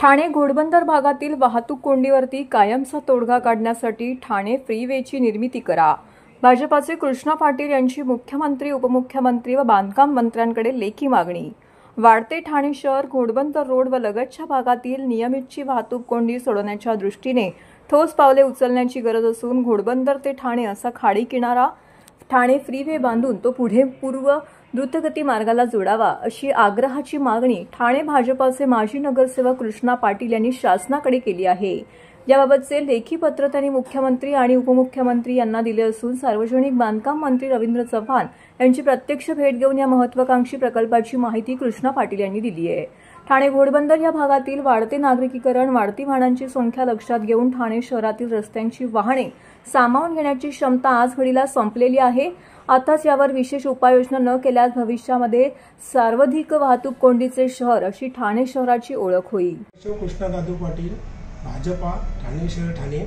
ठाणे घोडबंदर भागातील वाहतूक कोंडीवरती कायमचा तोडगा काढण्यासाठी ठाणे फ्रीवेची निर्मिती करा। भाजपाचे कृष्णा पाटील यांची मुख्यमंत्री, उपमुख्यमंत्री व बांधकाम मंत्र्यांकडे लेखी मागणी। वाढते ठाणे शहर, घोडबंदर रोड व लगतच्या भागातील नियमितची वाहतूक कोंडी सोडवण्याच्या दृष्टीने ठोस पावले उचलण्याची गरज असून घोडबंदर ते ठाणे असा खाडी किनारा ठाणे फ्रीवे बांधून तो पुढे पूर्व द्रुतगती मार्गाला जोडावा, अशी आग्रहाची मागणी ठाणे भाजपाचे माजी नगरसेवक कृष्णा पाटील यांनी शासनाकडे केली आहे। याबाबतचे लेखी पत्र त्यांनी मुख्यमंत्री आणि उपमुख्यमंत्री यांना दिले असून सार्वजनिक बांधकाम मंत्री रवींद्र चव्हाण यांची प्रत्यक्ष भेट घेऊन या महत्त्वाकांक्षी प्रकल्पाची माहिती कृष्णा पाटील यांनी दिली आहे। ठाणे घोडबंदर या भागातील वाढते नागरिकीकरण, वाढती वाहनांची संख्या लक्षात घेऊन ठाणे शहरातील रस्त्यांची वाहने सामावून घेण्याची क्षमता आज घडीला संपलेली आहे। आताच यावर विशेष उपाययोजना न केल्यास भविष्यामध्ये सार्वधिक वाहतूक कोंडीचे शहर अशी ठाणे शहराची ओळख होईल। कृष्णा दादू पाटील, भाजपा, ठाणे शहर, ठाणे।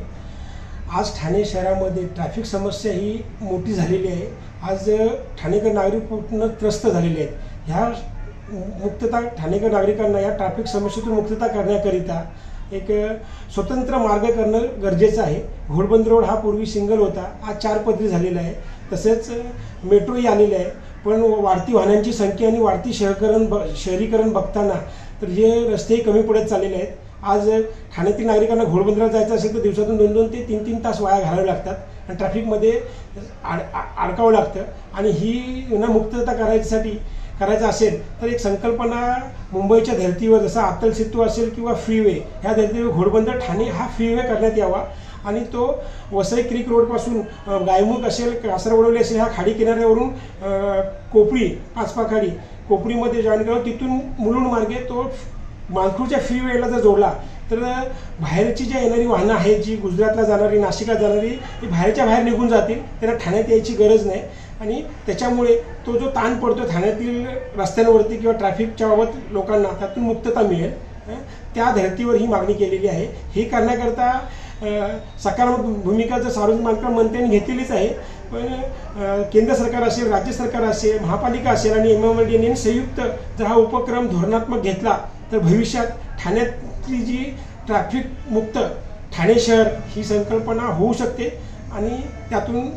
आज ठाणे शहरामध्ये ट्रॅफिक समस्या ही मोठी झालेली आहे। आज ठाणेकर नागरिक पूर्ण त्रस्त झालेले आहेत। ह्या मुक्तता ठाणेकर नागरिकांना या ट्रॅफिक समस्येतून मुक्तता करण्याकरिता एक स्वतंत्र मार्ग करणं गरजेचं आहे। घोडबंदर रोड हा पूर्वी सिंगल होता, आज 4 पदरी झालेला आहे। तसेच मेट्रोही आलेली आहे, पण वाढती वाहनांची संख्या आणि वाढती शहरीकरण बघताना तर हे रस्तेही कमी पडत चाललेले आहेत। आज ठाण्यातील नागरिकांना घोडबंदरला जायचं असेल तर दिवसातून 2-2 ते 3-3 तास वाया घालावे लागतात आणि ट्रॅफिकमध्ये अडकावं लागतं। आणि ही मुक्तता करायचं असेल तर एक संकल्पना मुंबईच्या धर्तीवर जसा अटल सेतू असेल किंवा फ्रीवे, ह्या धर्तीवर घोडबंदर ठाणे हा फ्रीवे करण्यात यावा आणि तो वसई क्रीक रोडपासून गायमुख असेल, कासरवडवली असेल, ह्या खाडी किनाऱ्यावरून कोपरी, पाचपा खाडी, कोपरीमध्ये जॉईन करावं। तिथून मुलुंड मार्गे तो मालखुर्दच्या फ्रीवेला जर जोडला तर बाहेरची जी येणारी वाहनं आहेत, जी गुजरातला जाणारी, नाशिकला जाणारी, ती बाहेरच्या बाहेर निघून जातील, त्यांना ठाण्यात यायची गरज नाही। आणि त्याच्यामुळे तो जो ताण पडतो ठाण्यातील रस्त्यांवरती किंवा ट्रॅफिकच्या बाबत लोकांना, त्यातून मुक्तता मिळेल। त्या धर्तीवर ही मागणी केलेली आहे। हे करण्याकरता सकारात्मक भूमिका जर सार्वजनिक बांधकाम मंत्र्यांनी घेतलेलीच आहे, पण केंद्र सरकार असेल, राज्य सरकार असेल, महापालिका असेल आणि MMLD यांनी संयुक्त जर हा उपक्रम धोरणात्मक घेतला तर भविष्यात ठाण्यातली जी ट्रॅफिक मुक्त ठाणे शहर ही संकल्पना होऊ शकते आणि त्यातून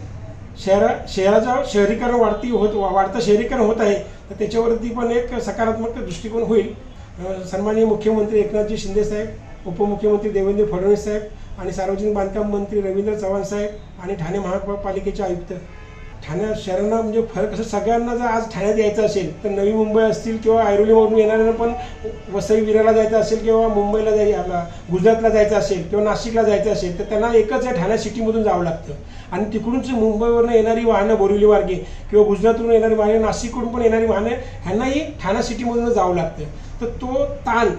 शहराचं शहरीकरण वाढतं शहरीकरण होत आहे, तर त्याच्यावरती पण एक सकारात्मक दृष्टिकोन होईल। सन्माननीय मुख्यमंत्री एकनाथजी शिंदे साहेब, उपमुख्यमंत्री देवेंद्र फडणवीस साहेब आणि सार्वजनिक बांधकाम मंत्री रवींद्र चव्हाण साहेब आणि ठाणे महापालिकेचे आयुक्त, ठाणे शहरांना म्हणजे फरक असं सगळ्यांना जर आज ठाण्यात यायचं असेल तर नवी मुंबई असतील किंवा ऐरोलीवरून येणाऱ्यांना पण वसई विरारला जायचं असेल किंवा मुंबईला गुजरातला जायचं असेल किंवा नाशिकला जायचं असेल तर त्यांना एकच या ठाणे सिटीमधून जावं लागतं आणि तिकडूनच मुंबईवरून येणारी वाहनं बोरिवली मार्गे किंवा गुजरातवरून येणारी वाहनं, नाशिककडून पण येणारी वाहनं, ह्यांनाही ठाणे सिटीमधून जावं लागतं। तर तो ताण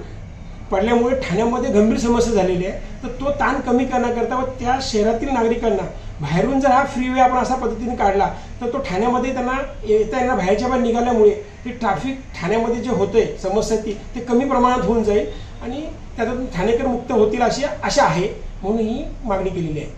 पडल्यामुळे ठाण्यामध्ये गंभीर समस्या झालेली आहे। तर तो ताण कमी करण्याकरता व त्या शहरातील नागरिकांना बाहेरून जर हा फ्रीवे आपण अशा पद्धतीने काढला तर तो ठाण्यामध्ये त्यांना येता बाहेरच्या बाहेर निघाल्यामुळे ते ट्रॅफिक ठाण्यामध्ये जे होतंय समस्या ते कमी प्रमाणात होऊन जाईल आणि त्यातून ठाणेकर मुक्त होतील अशी आशा आहे, म्हणून ही मागणी केलेली आहे।